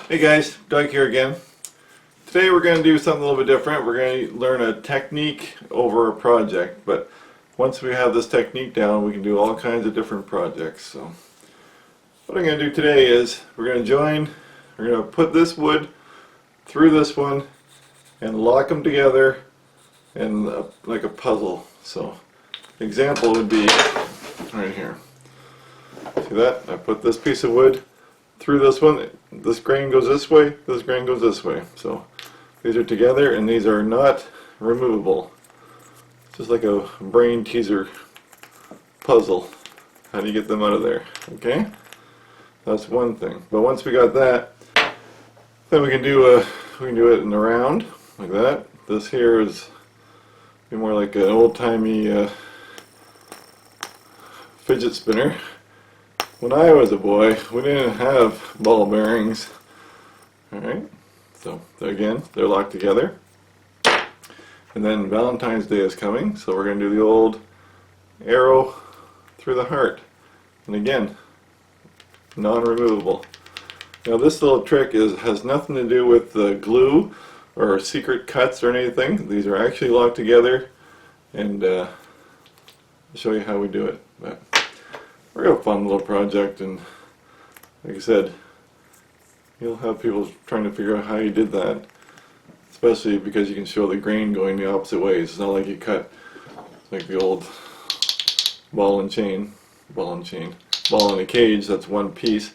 Hey guys, Doug here again. Today we're going to do something a little bit different. We're going to learn a technique over a project, but once we have this technique down we can do all kinds of different projects. So what I'm going to do today is we're going to put this wood through this one and lock them together in like a puzzle. So the example would be right here. See that? I put this piece of wood through this one. This grain goes this way, this grain goes this way. So these are together and these are not removable. It's just like a brain teaser puzzle. How do you get them out of there? Okay? That's one thing. But once we got that, then we can do it in a round like that. This here is more like an old-timey fidget spinner. When I was a boy, we didn't have ball bearings. Alright, so again, they're locked together. And then Valentine's Day is coming, so we're going to do the old arrow through the heart. And again, non-removable. Now this little trick has nothing to do with the glue or secret cuts or anything. These are actually locked together, and I'll show you how we do it. But we're a fun little project, and like I said, you'll have people trying to figure out how you did that, especially because you can show the grain going the opposite ways. It's not like you cut like the old ball and a cage. That's one piece.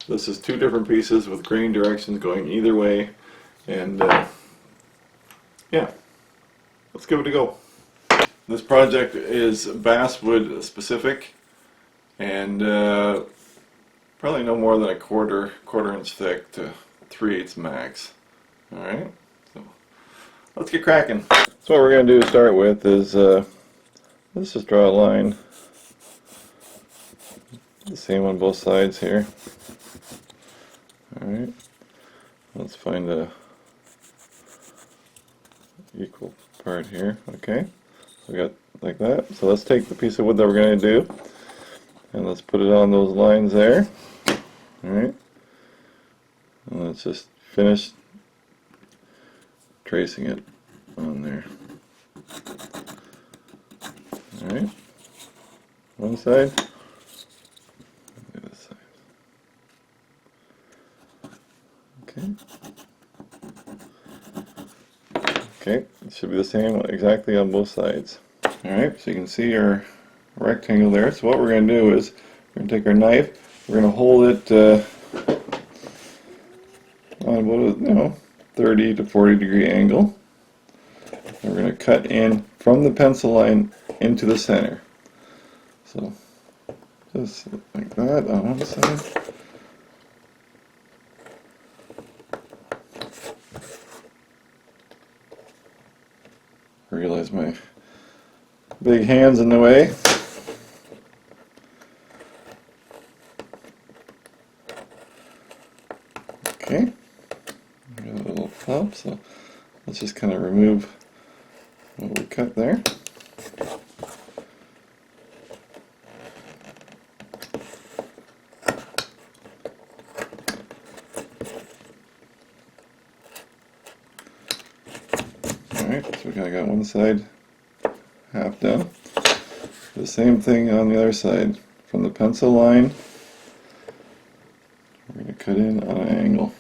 This is two different pieces with grain directions going either way, and yeah, let's give it a go. This project is basswood specific, and probably no more than a quarter inch thick to 3/8 max. Alright, so let's get cracking. So what we're going to do to start with is let's just draw a line, the same on both sides here. Alright, let's find a equal part here. Okay, so we got like that. So let's take the piece of wood that we're going to do and let's put it on those lines there. Alright, and let's just finish tracing it on there. Alright, one side, the other side. Okay. Okay, it should be the same exactly on both sides. Alright, so you can see our rectangle there. So what we're going to do is we're going to take our knife, we're going to hold it on about a 30 to 40 degree angle. And we're going to cut in from the pencil line into the center. So just like that on one side. I realize my big hand's in the way. Okay, got a little pop, so let's just kind of remove what we cut there. Alright, so we got one side half done. The same thing on the other side. From the pencil line, we're going to cut in on an angle.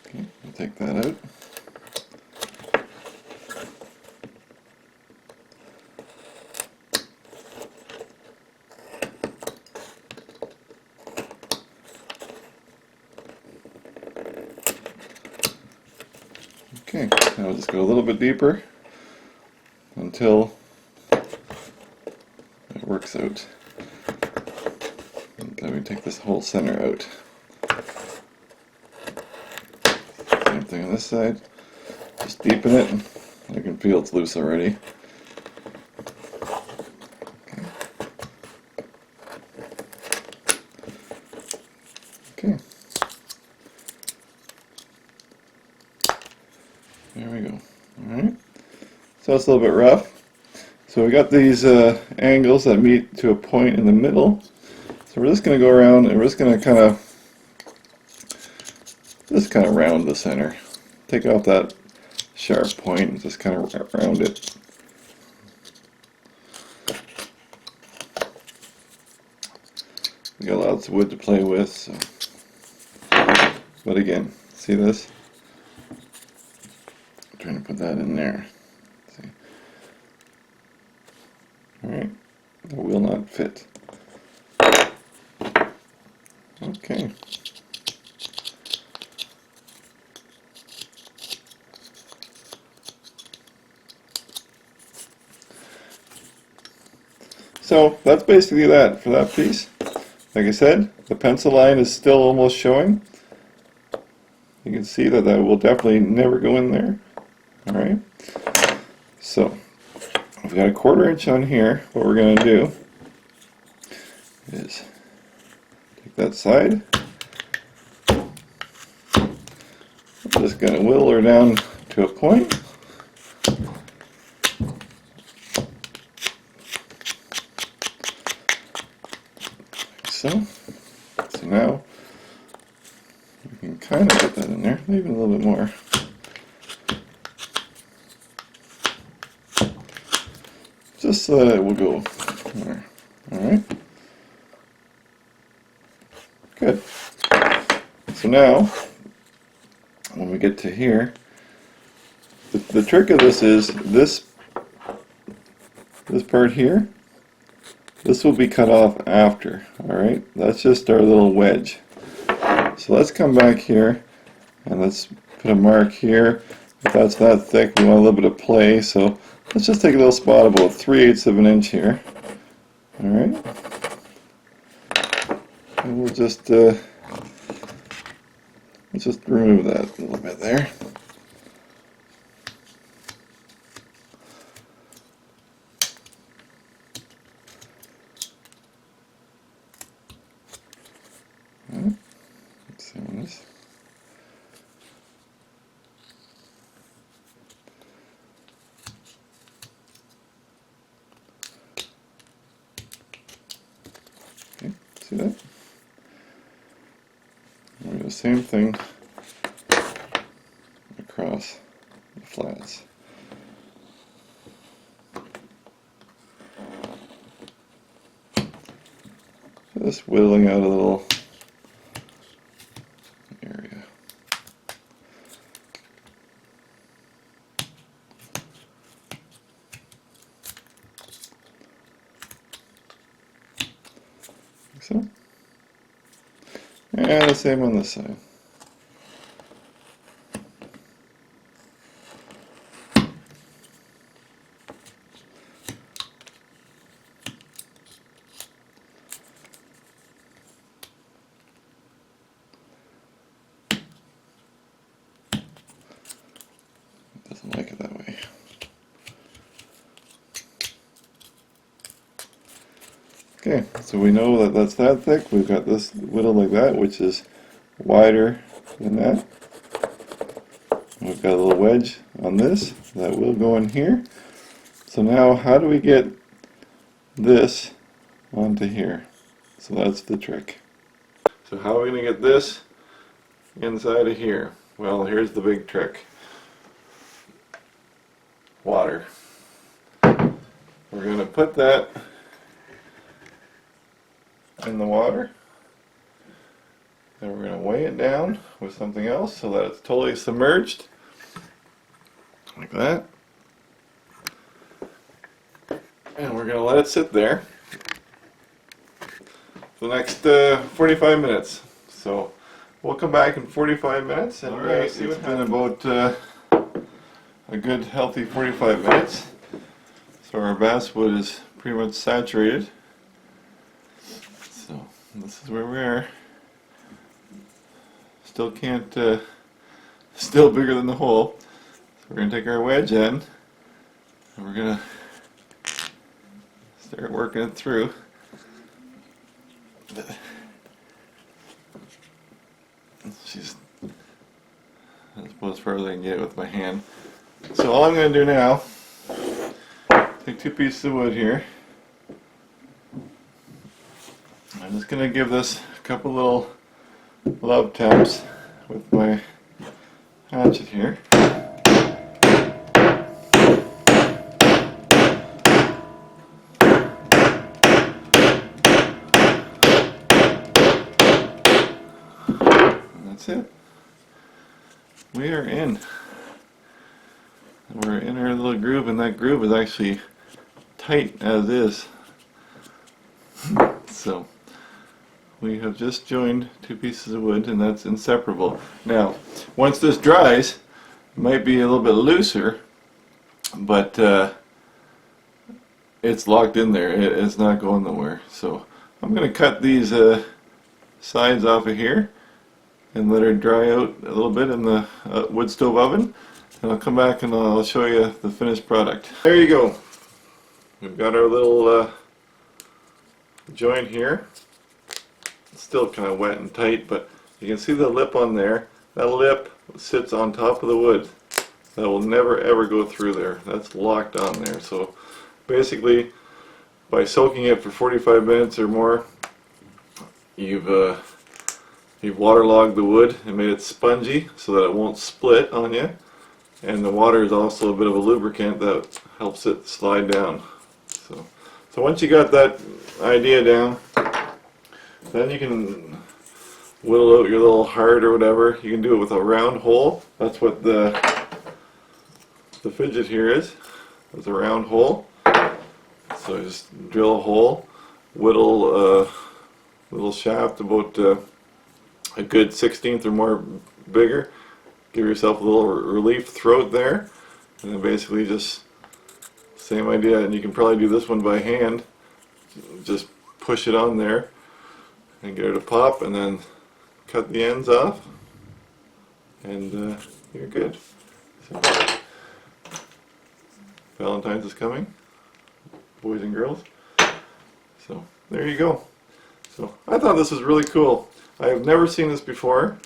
Okay, we'll take that out. Okay, now we'll just go a little bit deeper until it works out. And then we take this whole center out. Same thing on this side. Just deepen it. You can feel it's loose already. Okay. So it's a little bit rough. So we got these angles that meet to a point in the middle. So we're just going to go around and we're just going to kind of round the center. Take off that sharp point and just kind of round it. We got lots of wood to play with, so. But again, see this? I'm trying to put that in there. See? Alright, that will not fit. Okay. So that's basically that for that piece. Like I said, the pencil line is still almost showing. You can see that will definitely never go in there. Alright. So we've got a 1/4 inch on here. What we're going to do is take that side. I'm just going to whittle her down to a point. So now we can kind of get that in there, maybe a little bit more. Just so that it will go there. Alright. Good. So now, when we get to here, the trick of this is this part here, this will be cut off after. Alright, that's just our little wedge. So let's come back here and let's put a mark here. If that's that thick, we want a little bit of play, so let's just take a little spot about 3/8 of an inch here. Alright, and we'll just let's just remove that a little bit there. Let's see on this. Okay, see that? We'll do the same thing across the flats. Just whittling out a little area. Like so. And the same on this side. Doesn't like it that way. Okay, so we know that that's that thick. We've got this whittle like that, which is wider than that. We've got a little wedge on this that will go in here. So now how do we get this onto here? So that's the trick. So how are we going to get this inside of here? Well, here's the big trick. Water. We're going to put that in the water, and we're going to weigh it down with something else so that it's totally submerged, like that, and we're going to let it sit there for the next 45 minutes. So we'll come back in 45 minutes and see what happens. It's been about a good healthy 45 minutes, so our basswood is pretty much saturated. So this is where we are. Still can't, still bigger than the hole. So we're going to take our wedge in and we're going to start working it through. She's, that's about as far as I can get it with my hand. So all I'm going to do now 2 pieces of wood here. I'm just going to give this a couple little love taps with my hatchet here. And that's it. We are in. We're in our little groove, and that groove is actually tight as is. So we have just joined 2 pieces of wood, and that's inseparable. Now, once this dries, it might be a little bit looser, but it's locked in there. It's not going nowhere. So I'm going to cut these sides off of here and let her dry out a little bit in the wood stove oven. And I'll come back and I'll show you the finished product. There you go. We've got our little joint here. It's still kind of wet and tight, but you can see the lip on there. That lip sits on top of the wood. That will never ever go through there. That's locked on there. So basically, by soaking it for 45 minutes or more, you've waterlogged the wood and made it spongy so that it won't split on you. And the water is also a bit of a lubricant that helps it slide down. So once you got that idea down, then you can whittle out your little heart or whatever. You can do it with a round hole. That's what the fidget here is. It's a round hole. So just drill a hole, whittle a little shaft about a good 1/16 or more bigger. Give yourself a little relief throat there, and then basically just same idea. And you can probably do this one by hand. Just push it on there and get her to pop, and then cut the ends off, and you're good. So, Valentine's is coming, boys and girls. So there you go. So I thought this was really cool. I have never seen this before.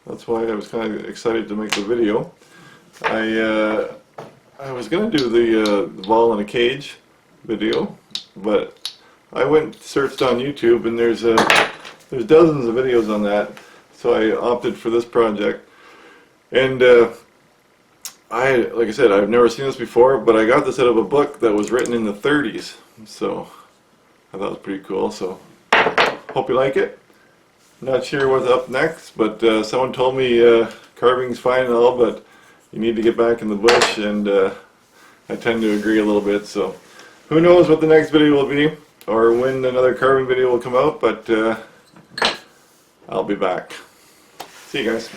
That's why I was kind of excited to make the video. I was going to do the ball in a cage video, but I went searched on YouTube, and there's dozens of videos on that. So I opted for this project. And like I said, I've never seen this before, but I got this out of a book that was written in the 30s. So I thought it was pretty cool. So hope you like it. Not sure what's up next, but someone told me carving's fine and all, but you need to get back in the bush, and I tend to agree a little bit. So who knows what the next video will be, or when another carving video will come out, but I'll be back. See you guys.